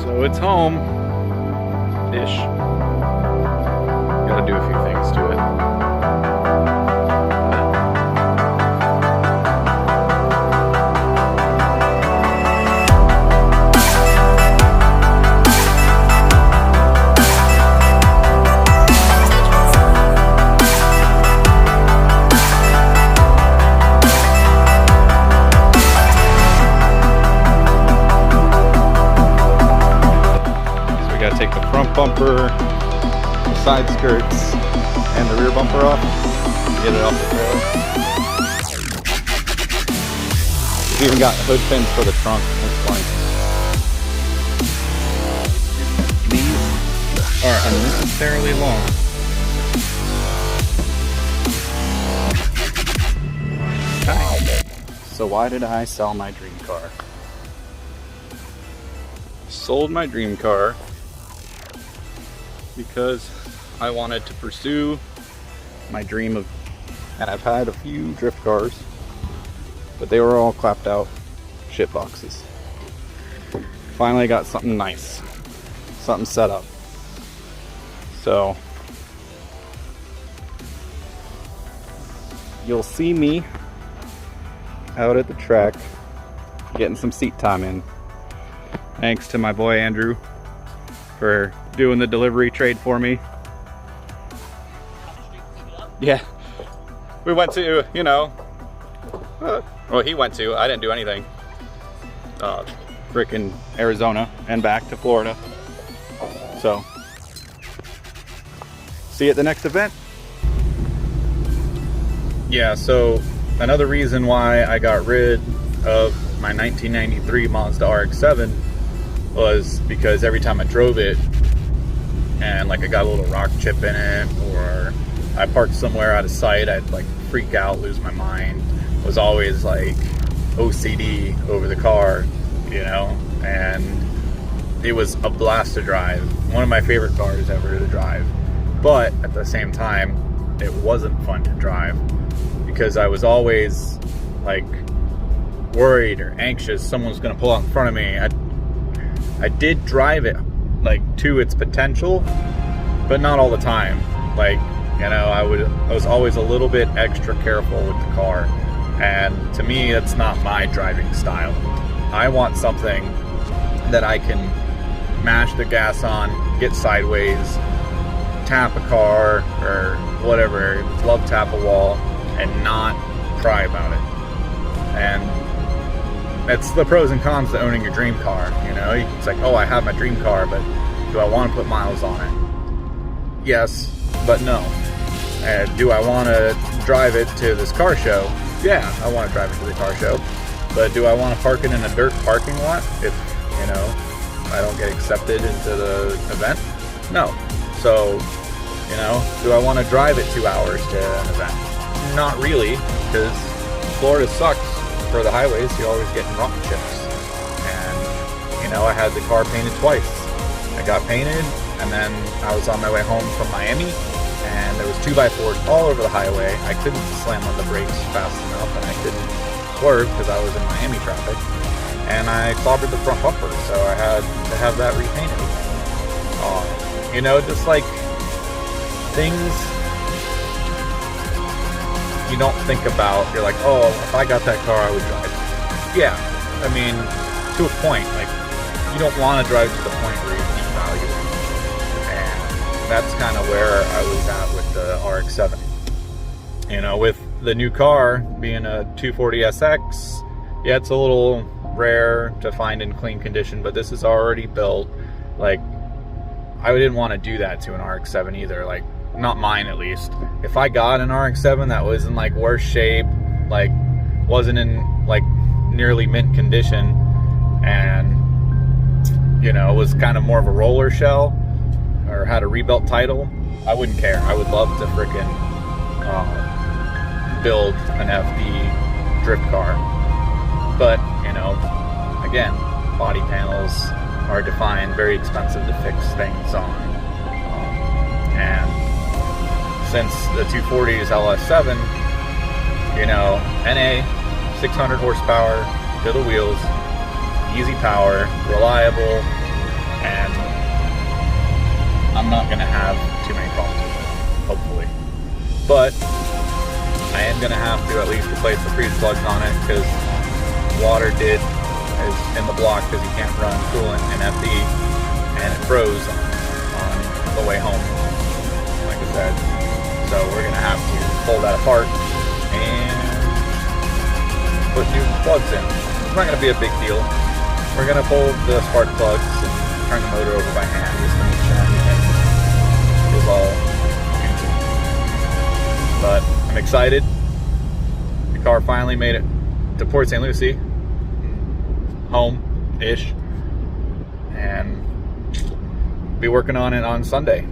So it's home-ish. Gotta do a few things to it. Take the front bumper, the side skirts, and the rear bumper off. Get it off the trailer. We've even got hood pins for the trunk. That's funny. These are unnecessarily long. So why did I sell my dream car? Sold my dream car because I wanted to pursue my dream of, and I've had a few drift cars, but they were all clapped out shit boxes. Finally got something nice, something set up. So you'll see me out at the track getting some seat time in. Thanks to my boy Andrew for doing the delivery trade for me. Yeah, we went to, you know, well, he went to, I didn't do anything. Frickin' Arizona and back to Florida. So, see you at the next event. Yeah, so another reason why I got rid of my 1993 Mazda RX-7 was because every time I drove it, and like I got a little rock chip in it, or I parked somewhere out of sight, I'd like freak out, lose my mind. Was always like OCD over the car, you know, and it was a blast to drive. One of my favorite cars ever to drive. But at the same time, it wasn't fun to drive because I was always like worried or anxious someone's gonna pull out in front of me. I did drive it like to its potential, but not all the time. Like, you know, I was always a little bit extra careful with the car, and to me that's not my driving style. I want something that I can mash the gas on, get sideways, tap a car or whatever, love tap a wall, and not cry about it. And that's the pros and cons to owning your dream car, you know? It's like, oh, I have my dream car, but do I want to put miles on it? Yes, but no. Do I want to drive it to this car show? Yeah, I want to drive it to the car show. But do I want to park it in a dirt parking lot if, you know, I don't get accepted into the event? No. So, you know, do I want to drive it 2 hours to an event? Not really, because Florida sucks. For the highways, you're always getting rock chips. And, you know, I had the car painted twice. I got painted, and then I was on my way home from Miami, and there was 2x4s all over the highway. I couldn't slam on the brakes fast enough, and I couldn't swerve because I was in Miami traffic. And I clobbered the front bumper, so I had to have that repainted. You know, just like things you don't think about. You're like, oh, if I got that car, I would drive. Yeah, I mean, to a point. Like, you don't want to drive to the point where you devalue it. And that's kind of where I was at with the RX-7. You know, with the new car being a 240SX, yeah, it's a little rare to find in clean condition, but this is already built. Like, I didn't want to do that to an RX-7 either. Like, not mine at least. If I got an RX-7 that was in like worse shape, like wasn't in like nearly mint condition, and you know, was kind of more of a roller shell or had a rebuilt title, I wouldn't care. I would love to frickin' build an FD drift car. But, you know, again, body panels are defined, very expensive to fix things on. And since the 240 is LS7, you know, NA, 600 horsepower to the wheels, easy power, reliable, and I'm not going to have too many problems with it, hopefully. But I am going to have to at least replace the freeze plugs on it, because water is in the block because you can't run coolant in FD, and it froze on the way home, like I said. So we're going to have to pull that apart and put new plugs in. It's not going to be a big deal. We're going to pull the spark plugs and turn the motor over by hand just to make sure everything is all easy. But I'm excited. The car finally made it to Port St. Lucie, home-ish, and be working on it on Sunday.